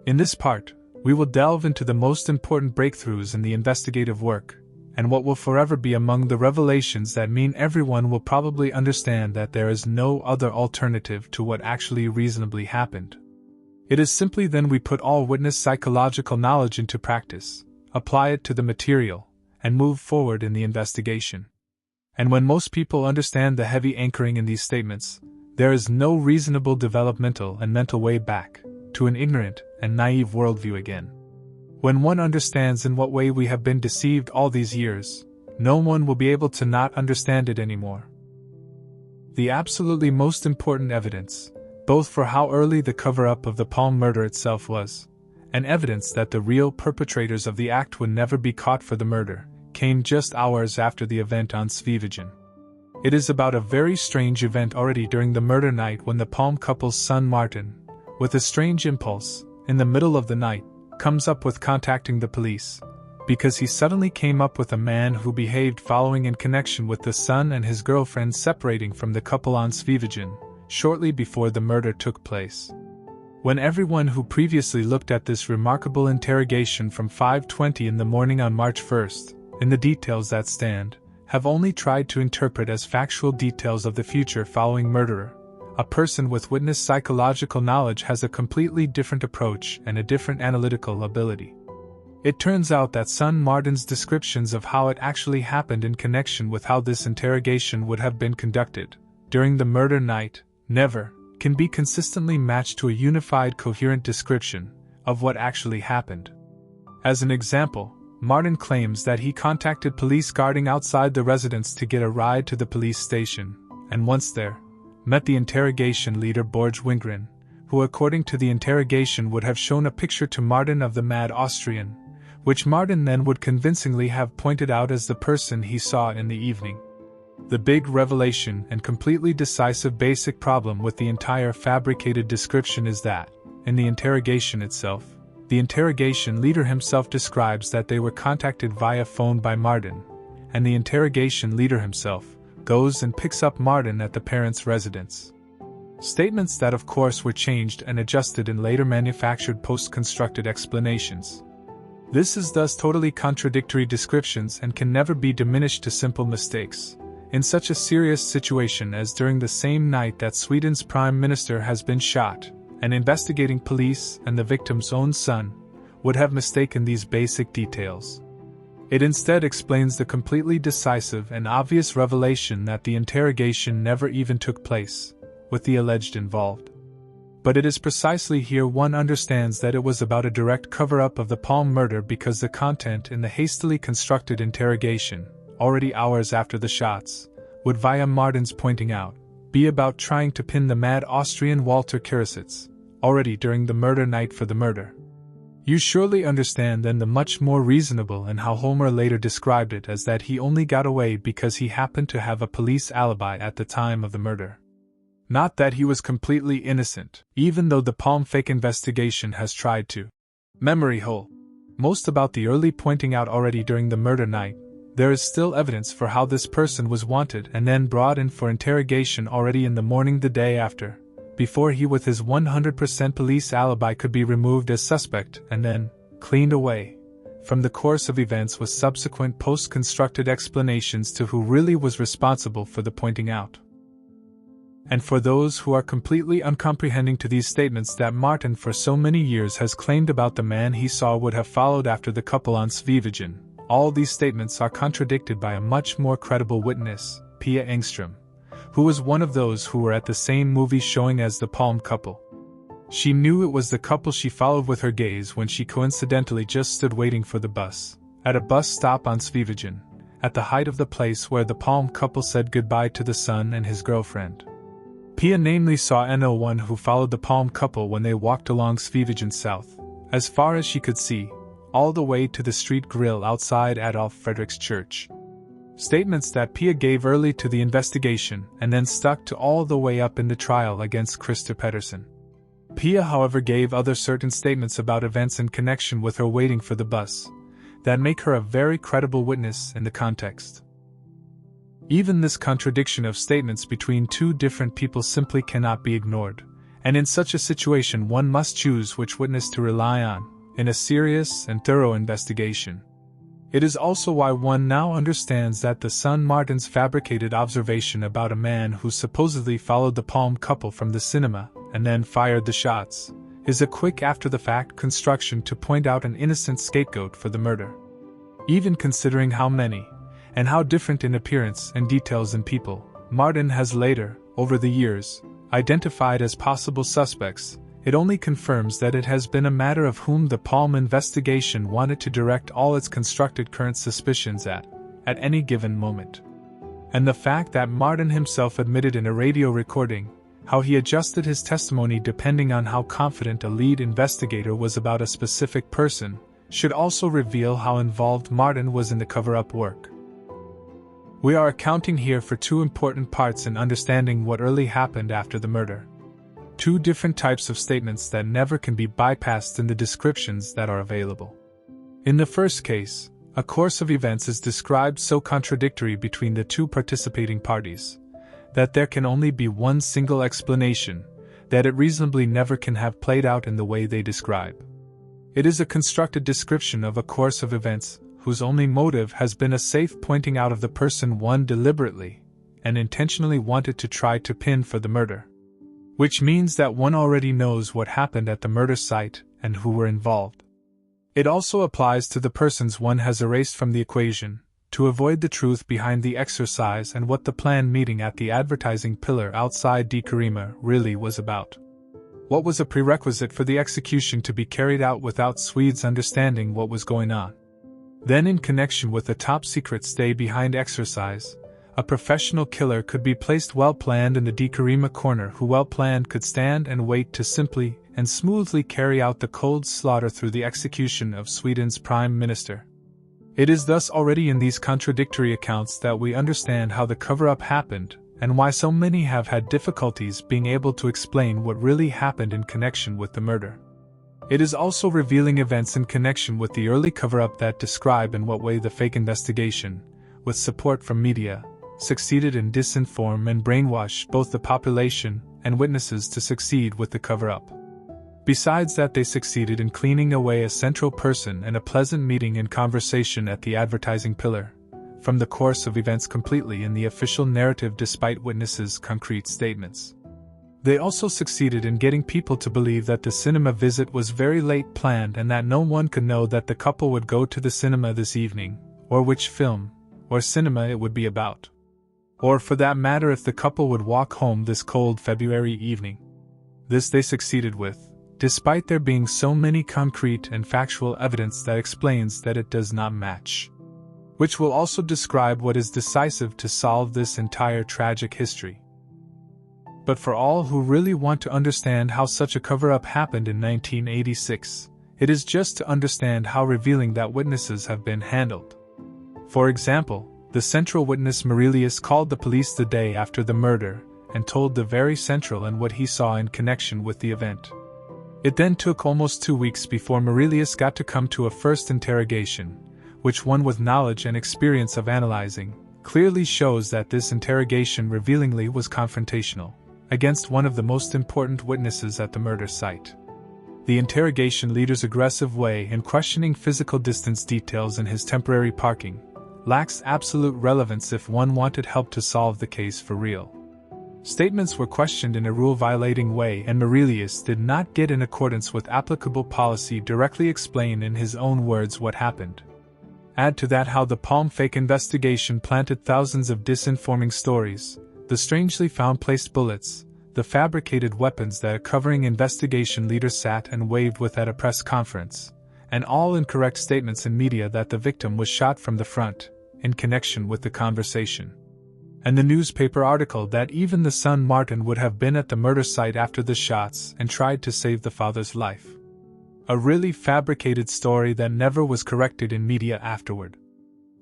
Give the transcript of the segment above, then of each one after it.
In this part, we will delve into the most important breakthroughs in the investigative work, and what will forever be among the revelations that mean everyone will probably understand that there is no other alternative to what actually reasonably happened. It is simply then we put all witness psychological knowledge into practice, apply it to the material, and move forward in the investigation. And when most people understand the heavy anchoring in these statements, there is no reasonable developmental and mental way back to an ignorant and naive worldview again. When one understands in what way we have been deceived all these years, no one will be able to not understand it anymore. The absolutely most important evidence, both for how early the cover-up of the Palm murder itself was, and evidence that the real perpetrators of the act would never be caught for the murder, came just hours after the event on Sveavägen. It is about a very strange event already during the murder night when the Palm couple's son Martin, with a strange impulse, in the middle of the night, comes up with contacting the police, because he suddenly came up with a man who behaved following in connection with the son and his girlfriend separating from the couple on Sveavägen, shortly before the murder took place. When everyone who previously looked at this remarkable interrogation from 5:20 in the morning on March 1st, in the details that stand, have only tried to interpret as factual details of the future following murderer, a person with witness psychological knowledge has a completely different approach and a different analytical ability. It turns out that son Martin's descriptions of how it actually happened in connection with how this interrogation would have been conducted during the murder night never can be consistently matched to a unified, coherent description of what actually happened. As an example, Martin claims that he contacted police guarding outside the residence to get a ride to the police station, and once there, met the interrogation leader Borge Wingren, who according to the interrogation would have shown a picture to Martin of the mad Austrian, which Martin then would convincingly have pointed out as the person he saw in the evening. The big revelation and completely decisive basic problem with the entire fabricated description is that, in the interrogation itself, the interrogation leader himself describes that they were contacted via phone by Martin, and the interrogation leader himself goes and picks up Martin at the parents' residence. Statements that of course were changed and adjusted in later manufactured post-constructed explanations. This is thus totally contradictory descriptions and can never be diminished to simple mistakes. In such a serious situation as during the same night that Sweden's Prime Minister has been shot, and investigating police and the victim's own son would have mistaken these basic details. It instead explains the completely decisive and obvious revelation that the interrogation never even took place, with the alleged involved. But it is precisely here one understands that it was about a direct cover-up of the Palm murder because the content in the hastily constructed interrogation, already hours after the shots, would via Martin's pointing out, be about trying to pin the mad Austrian Walter Kirisitz, already during the murder night for the murder. You surely understand then the much more reasonable and how Homer later described it as that he only got away because he happened to have a police alibi at the time of the murder. Not that he was completely innocent, even though the Palm fake investigation has tried to memory hole most about the early pointing out already during the murder night. There is still evidence for how this person was wanted and then brought in for interrogation already in the morning the day after, before he with his 100% police alibi could be removed as suspect and then cleaned away from the course of events with subsequent post-constructed explanations to who really was responsible for the pointing out. And for those who are completely uncomprehending to these statements that Martin for so many years has claimed about the man he saw would have followed after the couple on Sveavägen, all these statements are contradicted by a much more credible witness, Pia Engström, who was one of those who were at the same movie showing as the Palm couple. She knew it was the couple she followed with her gaze when she coincidentally just stood waiting for the bus, at a bus stop on Sveavägen, at the height of the place where the Palm couple said goodbye to the son and his girlfriend. Pia namely saw no-one who followed the Palm couple when they walked along Sveavägen south, as far as she could see, all the way to the street grill outside Adolf Fredriks Church. Statements that Pia gave early to the investigation and then stuck to all the way up in the trial against Christer Pettersson. Pia, however, gave other certain statements about events in connection with her waiting for the bus that make her a very credible witness in the context. Even this contradiction of statements between two different people simply cannot be ignored, And in such a situation one must choose which witness to rely on, in a serious and thorough investigation. It is also why one now understands that the son Martin's fabricated observation about a man who supposedly followed the Palm couple from the cinema and then fired the shots is a quick after-the-fact construction to point out an innocent scapegoat for the murder. Even considering how many, and how different in appearance and details and people, Martin has later, over the years, identified as possible suspects, it only confirms that it has been a matter of whom the Palm investigation wanted to direct all its constructed current suspicions at any given moment. And the fact that Martin himself admitted in a radio recording how he adjusted his testimony depending on how confident a lead investigator was about a specific person should also reveal how involved Martin was in the cover-up work. We are accounting here for two important parts in understanding what really happened after the murder. Two different types of statements that never can be bypassed in the descriptions that are available. In the first case, a course of events is described so contradictory between the two participating parties that there can only be one single explanation, that it reasonably never can have played out in the way they describe. It is a constructed description of a course of events whose only motive has been a safe pointing out of the person one deliberately and intentionally wanted to try to pin for the murder. Which means that one already knows what happened at the murder site and who were involved. It also applies to the persons one has erased from the equation, to avoid the truth behind the exercise and what the planned meeting at the advertising pillar outside De Karima really was about. What was a prerequisite for the execution to be carried out without Swedes understanding what was going on. Then in connection with the top-secret stay-behind exercise, a professional killer could be placed well-planned in the De Karima corner who well-planned could stand and wait to simply and smoothly carry out the cold slaughter through the execution of Sweden's Prime Minister. It is thus already in these contradictory accounts that we understand how the cover-up happened, and why so many have had difficulties being able to explain what really happened in connection with the murder. It is also revealing events in connection with the early cover-up that describe in what way the fake investigation, with support from media, succeeded in disinform and brainwash both the population and witnesses to succeed with the cover-up. Besides that, they succeeded in cleaning away a central person and a pleasant meeting and conversation at the advertising pillar from the course of events completely in the official narrative despite witnesses' concrete statements. They also succeeded in getting people to believe that the cinema visit was very late planned and that no one could know that the couple would go to the cinema this evening, or which film or cinema it would be about. Or for that matter if the couple would walk home this cold February evening. This they succeeded with, despite there being so many concrete and factual evidence that explains that it does not match. Which will also describe what is decisive to solve this entire tragic history. But for all who really want to understand how such a cover-up happened in 1986, it is just to understand how revealing that witnesses have been handled. For example, the central witness Marelius called the police the day after the murder and told the very central and what he saw in connection with the event. It then took almost 2 weeks before Marelius got to come to a first interrogation, which one with knowledge and experience of analyzing clearly shows that this interrogation revealingly was confrontational, against one of the most important witnesses at the murder site. The interrogation leader's aggressive way in questioning physical distance details in his temporary parking lacks absolute relevance if one wanted help to solve the case for real. Statements were questioned in a rule-violating way and Marelius did not get in accordance with applicable policy directly explain in his own words what happened. Add to that how the Palm fake investigation planted thousands of disinforming stories, the strangely found placed bullets, the fabricated weapons that a covering investigation leader sat and waved with at a press conference, and all incorrect statements in media that the victim was shot from the front, in connection with the conversation. And the newspaper article that even the son Martin would have been at the murder site after the shots and tried to save the father's life. A really fabricated story that never was corrected in media afterward.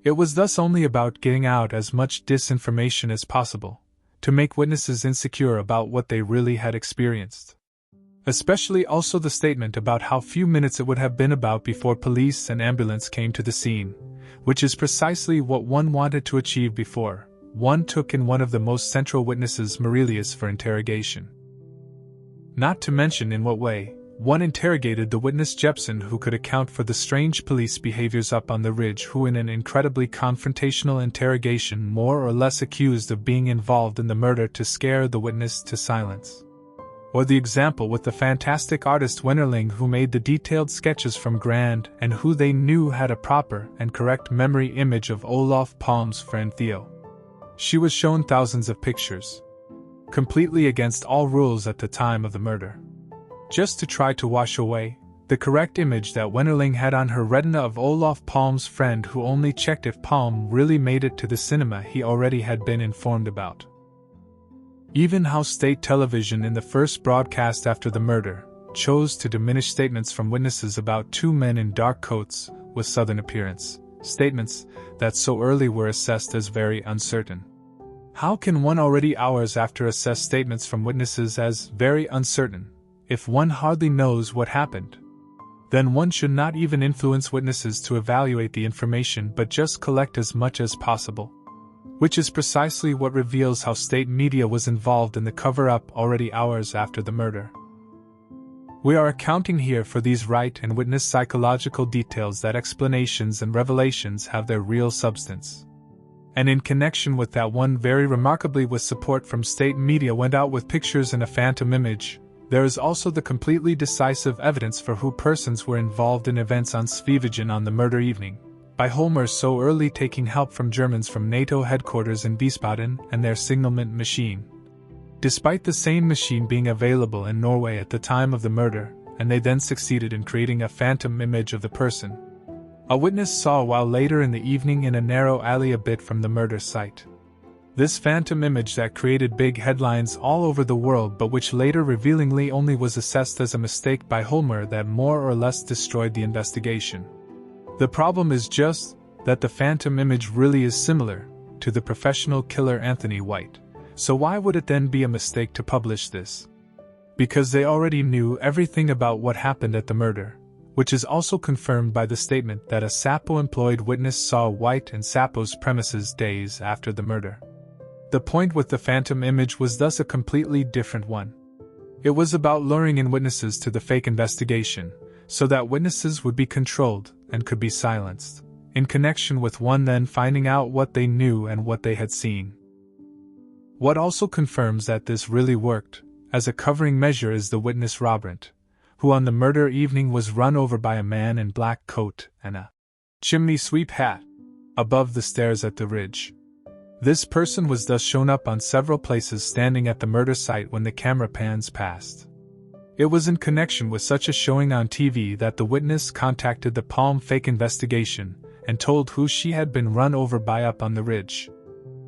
It was thus only about getting out as much disinformation as possible, to make witnesses insecure about what they really had experienced. Especially also the statement about how few minutes it would have been about before police and ambulance came to the scene, which is precisely what one wanted to achieve before one took in one of the most central witnesses, Marelius, for interrogation. Not to mention in what way. One interrogated the witness Jepson, who could account for the strange police behaviors up on the ridge, who in an incredibly confrontational interrogation more or less accused of being involved in the murder to scare the witness to silence. Or the example with the fantastic artist Wennerling, who made the detailed sketches from Grand and who they knew had a proper and correct memory image of Olof Palme's friend Theo. She was shown thousands of pictures, completely against all rules at the time of the murder, just to try to wash away the correct image that Wennerling had on her retina of Olof Palme's friend, who only checked if Palme really made it to the cinema he already had been informed about. Even how state television in the first broadcast after the murder chose to diminish statements from witnesses about two men in dark coats with southern appearance, statements that so early were assessed as very uncertain. How can one already hours after assess statements from witnesses as very uncertain, if one hardly knows what happened? Then one should not even influence witnesses to evaluate the information but just collect as much as possible. Which is precisely what reveals how state media was involved in the cover-up already hours after the murder. We are accounting here for these right and witness psychological details that explanations and revelations have their real substance. And in connection with that, one very remarkably with support from state media went out with pictures and a phantom image. There is also the completely decisive evidence for who persons were involved in events on Sveavägen on the murder evening, by Holmer so early taking help from Germans from NATO headquarters in Wiesbaden and their signalment machine. Despite the same machine being available in Norway at the time of the murder, and they then succeeded in creating a phantom image of the person a witness saw while later in the evening in a narrow alley a bit from the murder site. This phantom image that created big headlines all over the world, but which later revealingly only was assessed as a mistake by Holmer that more or less destroyed the investigation. The problem is just that the phantom image really is similar to the professional killer Anthony White. So why would it then be a mistake to publish this? Because they already knew everything about what happened at the murder, which is also confirmed by the statement that a Säpo-employed witness saw White and Säpo's premises days after the murder. The point with the phantom image was thus a completely different one. It was about luring in witnesses to the fake investigation, so that witnesses would be controlled and could be silenced, in connection with one then finding out what they knew and what they had seen. What also confirms that this really worked, as a covering measure, is the witness Robert, who on the murder evening was run over by a man in black coat and a chimney sweep hat above the stairs at the ridge. This person was thus shown up on several places standing at the murder site when the camera pans past. It was in connection with such a showing on TV that the witness contacted the Palme fake investigation and told who she had been run over by up on the ridge.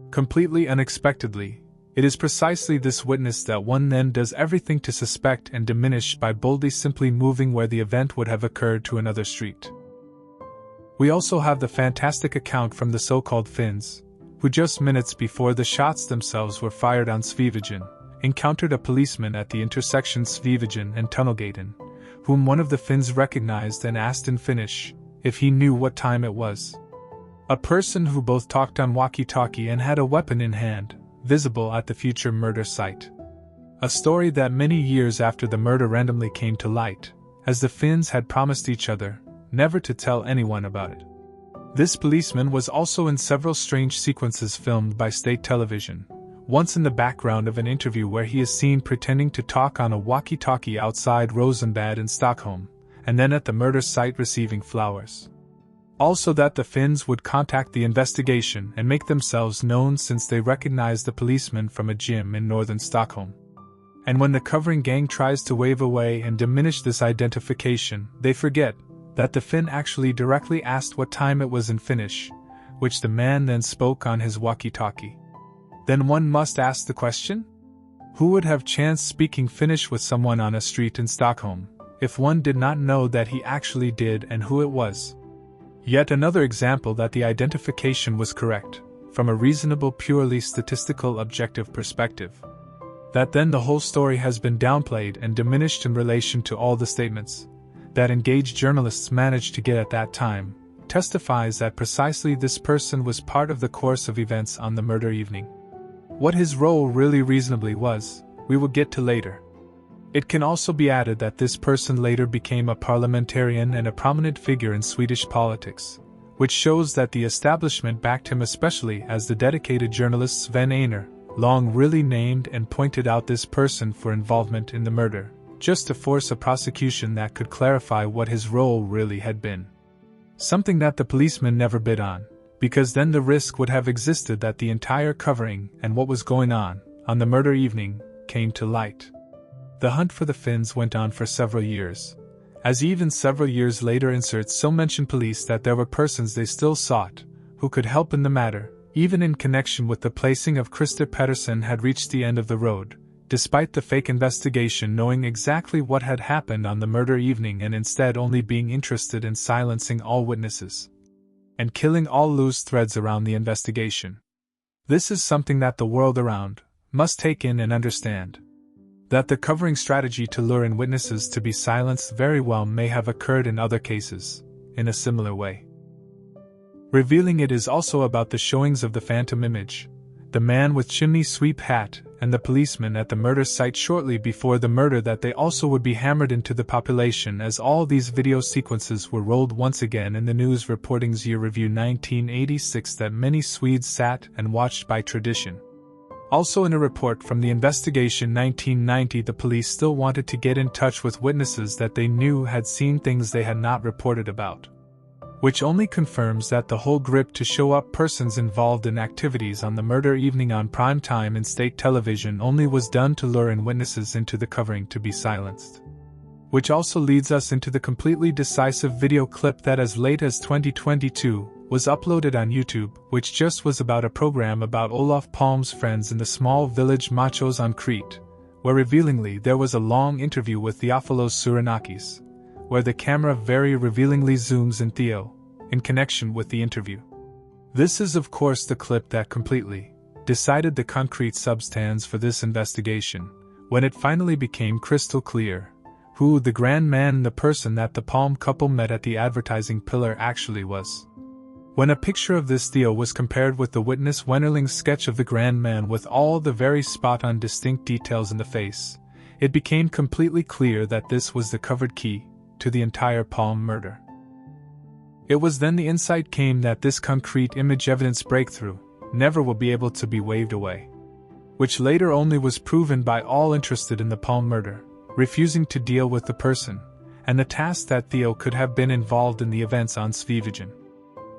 Completely unexpectedly, it is precisely this witness that one then does everything to suspect and diminish by boldly simply moving where the event would have occurred to another street. We also have the fantastic account from the so-called Finns, who just minutes before the shots themselves were fired on Sveavägen, encountered a policeman at the intersection Sveavägen and Tunnelgaten, whom one of the Finns recognized and asked in Finnish if he knew what time it was. A person who both talked on walkie-talkie and had a weapon in hand, visible at the future murder site. A story that many years after the murder randomly came to light, as the Finns had promised each other never to tell anyone about it. This policeman was also in several strange sequences filmed by state television, once in the background of an interview where he is seen pretending to talk on a walkie-talkie outside Rosenbad in Stockholm, and then at the murder site receiving flowers. Also that the Finns would contact the investigation and make themselves known since they recognized the policeman from a gym in northern Stockholm. And when the covering gang tries to wave away and diminish this identification, they forget that the Finn actually directly asked what time it was in Finnish, which the man then spoke on his walkie-talkie. Then one must ask the question? Who would have chance speaking Finnish with someone on a street in Stockholm, if one did not know that he actually did and who it was? Yet another example that the identification was correct, from a reasonable purely statistical objective perspective. That then the whole story has been downplayed and diminished in relation to all the statements that engaged journalists managed to get at that time, testifies that precisely this person was part of the course of events on the murder evening. What his role really reasonably was, we will get to later. It can also be added that this person later became a parliamentarian and a prominent figure in Swedish politics, which shows that the establishment backed him, especially as the dedicated journalist Sven Einar long really named and pointed out this person for involvement in the murder, just to force a prosecution that could clarify what his role really had been. Something that the policeman never bid on, because then the risk would have existed that the entire covering and what was going on the murder evening came to light. The hunt for the Finns went on for several years, as even several years later inserts so mention police that there were persons they still sought, who could help in the matter, even in connection with the placing of Christer Pettersson had reached the end of the road, despite the fake investigation knowing exactly what had happened on the murder evening and instead only being interested in silencing all witnesses and killing all loose threads around the investigation. This is something that the world around must take in and understand. That the covering strategy to lure in witnesses to be silenced very well may have occurred in other cases, in a similar way. Revealing it is also about the showings of the phantom image, the man with chimney sweep hat, and the policeman at the murder site shortly before the murder, that they also would be hammered into the population as all these video sequences were rolled once again in the news. Reporting's Year Review 1986 that many Swedes sat and watched by tradition. Also in a report from the investigation 1990, the police still wanted to get in touch with witnesses that they knew had seen things they had not reported about, which only confirms that the whole grip to show up persons involved in activities on the murder evening on prime time in state television only was done to lure in witnesses into the covering to be silenced. Which also leads us into the completely decisive video clip that as late as 2022 was uploaded on YouTube, which just was about a program about Olof Palme's friends in the small village Machos on Crete, where revealingly there was a long interview with Theophilos Souranakis, where the camera very revealingly zooms in Theo, in connection with the interview. This is of course the clip that completely decided the concrete substance for this investigation, when it finally became crystal clear who the grand man and the person that the Palm couple met at the advertising pillar actually was. When a picture of this Theo was compared with the witness Wennerling's sketch of the grand man with all the very spot-on distinct details in the face, it became completely clear that this was the covered key to the entire Palm murder. It was then the insight came that this concrete image evidence breakthrough never will be able to be waved away, which later only was proven by all interested in the Palm murder, refusing to deal with the person and the task that Theo could have been involved in the events on Svevigen.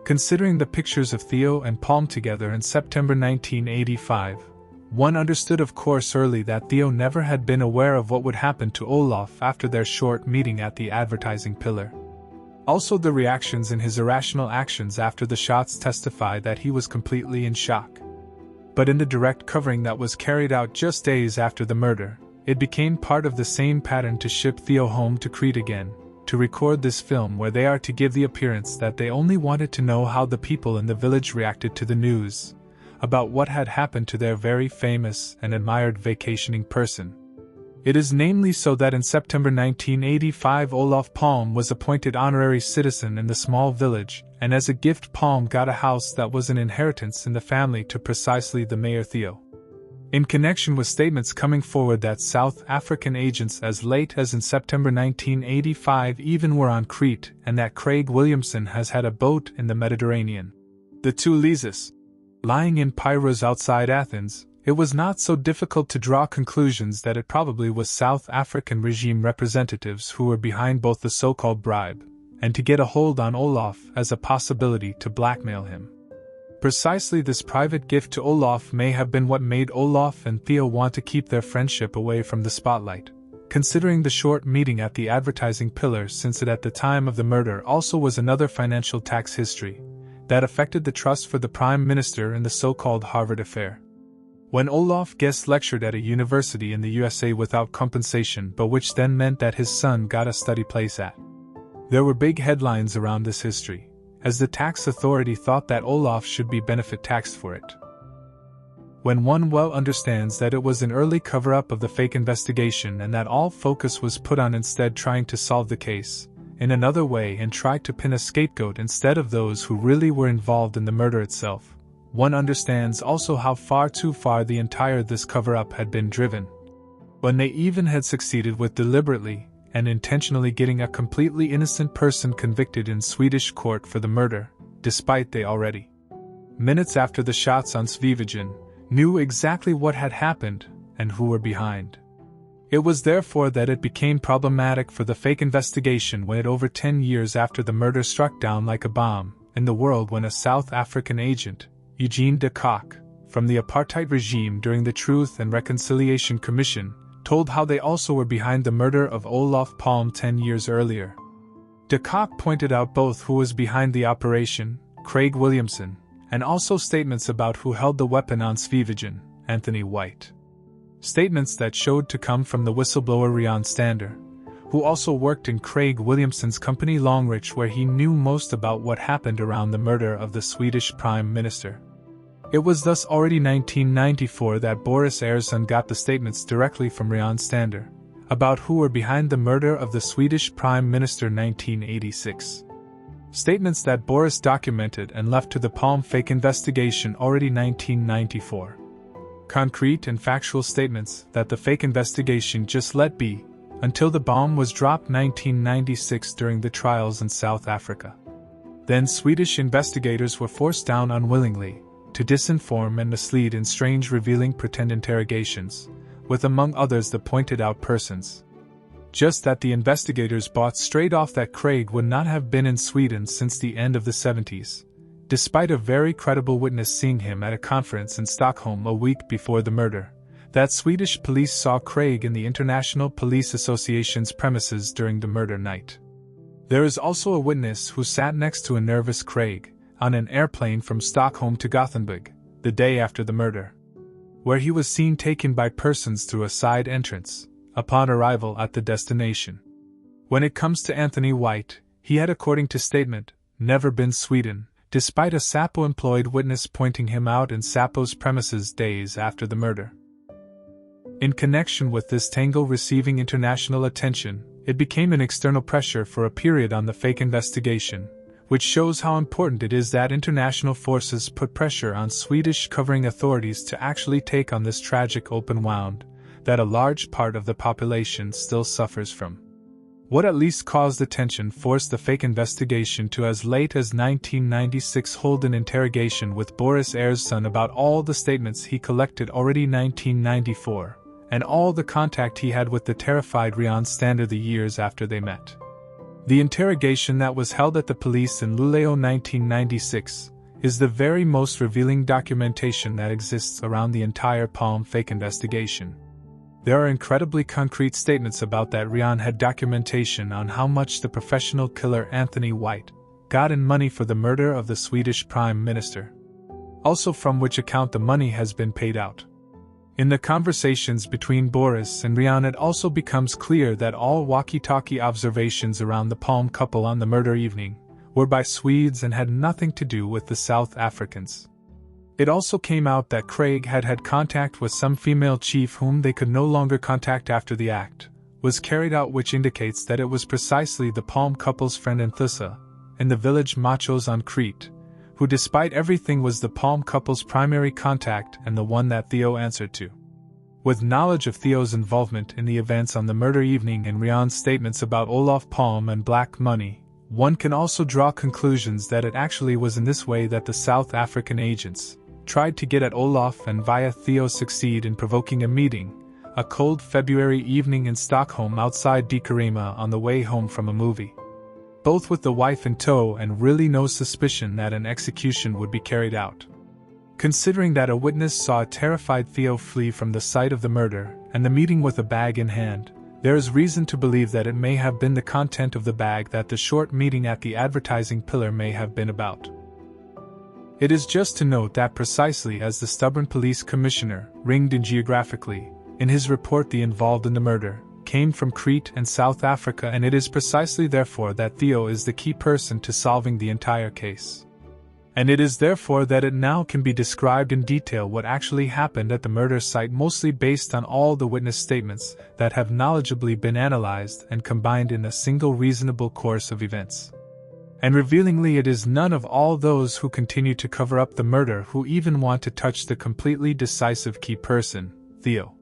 Considering the pictures of Theo and Palm together in September 1985, one understood of course early that Theo never had been aware of what would happen to Olof after their short meeting at the advertising pillar. Also the reactions in his irrational actions after the shots testify that he was completely in shock. But in the direct covering that was carried out just days after the murder, it became part of the same pattern to ship Theo home to Crete again, to record this film where they are to give the appearance that they only wanted to know how the people in the village reacted to the news about what had happened to their very famous and admired vacationing person. It is namely so that in September 1985 Olof Palme was appointed honorary citizen in the small village, and as a gift Palme got a house that was an inheritance in the family to precisely the mayor Theo. In connection with statements coming forward that South African agents as late as in September 1985 even were on Crete and that Craig Williamson has had a boat in the Mediterranean, the two Lises, lying in Pyros outside Athens, it was not so difficult to draw conclusions that it probably was South African regime representatives who were behind both the so-called bribe and to get a hold on Olof as a possibility to blackmail him. Precisely this private gift to Olof may have been what made Olof and Theo want to keep their friendship away from the spotlight, considering the short meeting at the advertising pillar, since it at the time of the murder also was another financial tax history that affected the trust for the Prime Minister in the so-called Harvard affair. When Olof guest lectured at a university in the USA without compensation, but which then meant that his son got a study place at. There were big headlines around this history, as the tax authority thought that Olof should be benefit taxed for it. When one well understands that it was an early cover-up of the fake investigation and that all focus was put on instead trying to solve the case in another way and try to pin a scapegoat instead of those who really were involved in the murder itself, one understands also how far too far the entire this cover-up had been driven. when they even had succeeded with deliberately and intentionally getting a completely innocent person convicted in Swedish court for the murder, despite they already, minutes after the shots on Sveavägen, knew exactly what had happened and who were behind. It was therefore that it became problematic for the fake investigation when it over 10 years after the murder struck down like a bomb in the world when a South African agent, Eugene de Kock, from the apartheid regime during the Truth and Reconciliation Commission, told how they also were behind the murder of Olof Palme 10 years earlier. De Kock pointed out both who was behind the operation, Craig Williamson, and also statements about who held the weapon on Sveavägen, Anthony White. Statements that showed to come from the whistleblower Rian Stander, who also worked in Craig Williamson's company Longrich, where he knew most about what happened around the murder of the Swedish Prime Minister. It was thus already 1994 that Boris Ersson got the statements directly from Rian Stander about who were behind the murder of the Swedish Prime Minister 1986. Statements that Boris documented and left to the Palme fake investigation already 1994. Concrete and factual statements that the fake investigation just let be until the bomb was dropped 1996 during the trials in South Africa. Then Swedish investigators were forced down unwillingly to disinform and mislead in strange revealing pretend interrogations, with among others the pointed out persons. Just that the investigators bought straight off that Craig would not have been in Sweden since the end of the 70s, despite a very credible witness seeing him at a conference in Stockholm a week before the murder, that Swedish police saw Craig in the International Police Association's premises during the murder night. There is also a witness who sat next to a nervous Craig on an airplane from Stockholm to Gothenburg the day after the murder, where he was seen taken by persons through a side entrance upon arrival at the destination. When it comes to Anthony White, he had, according to statement, never been Sweden, despite a Säpo-employed witness pointing him out in Säpo's premises days after the murder. In connection with this tangle receiving international attention, it became an external pressure for a period on the fake investigation, which shows how important it is that international forces put pressure on Swedish covering authorities to actually take on this tragic open wound that a large part of the population still suffers from. What at least caused the tension forced the fake investigation to as late as 1996 hold an interrogation with Boris Ersson about all the statements he collected already 1994, and all the contact he had with the terrified Rian Stander the years after they met. The interrogation that was held at the police in Luleå 1996 is the very most revealing documentation that exists around the entire Palme fake investigation. There are incredibly concrete statements about that Rian had documentation on how much the professional killer Anthony White got in money for the murder of the Swedish Prime Minister. Also from which account the money has been paid out. In the conversations between Boris and Rian, it also becomes clear that all walkie-talkie observations around the Palme couple on the murder evening were by Swedes and had nothing to do with the South Africans. It also came out that Craig had had contact with some female chief whom they could no longer contact after the act was carried out, which indicates that it was precisely the Palme couple's friend Anthusa, in the village Machos on Crete, who despite everything was the Palme couple's primary contact and the one that Theo answered to. With knowledge of Theo's involvement in the events on the murder evening and Rian's statements about Olof Palme and black money, one can also draw conclusions that it actually was in this way that the South African agents tried to get at Olof and via Theo succeed in provoking a meeting, a cold February evening in Stockholm outside Dikarima on the way home from a movie. Both with the wife in tow and really no suspicion that an execution would be carried out. Considering that a witness saw a terrified Theo flee from the site of the murder and the meeting with a bag in hand, there is reason to believe that it may have been the content of the bag that the short meeting at the advertising pillar may have been about. It is just to note that precisely as the stubborn police commissioner, ringed in geographically, in his report the involved in the murder, came from Crete and South Africa, and it is precisely therefore that Theo is the key person to solving the entire case. And it is therefore that it now can be described in detail what actually happened at the murder site, mostly based on all the witness statements that have knowledgeably been analyzed and combined in a single reasonable course of events. And revealingly, it is none of all those who continue to cover up the murder who even want to touch the completely decisive key person, Theo.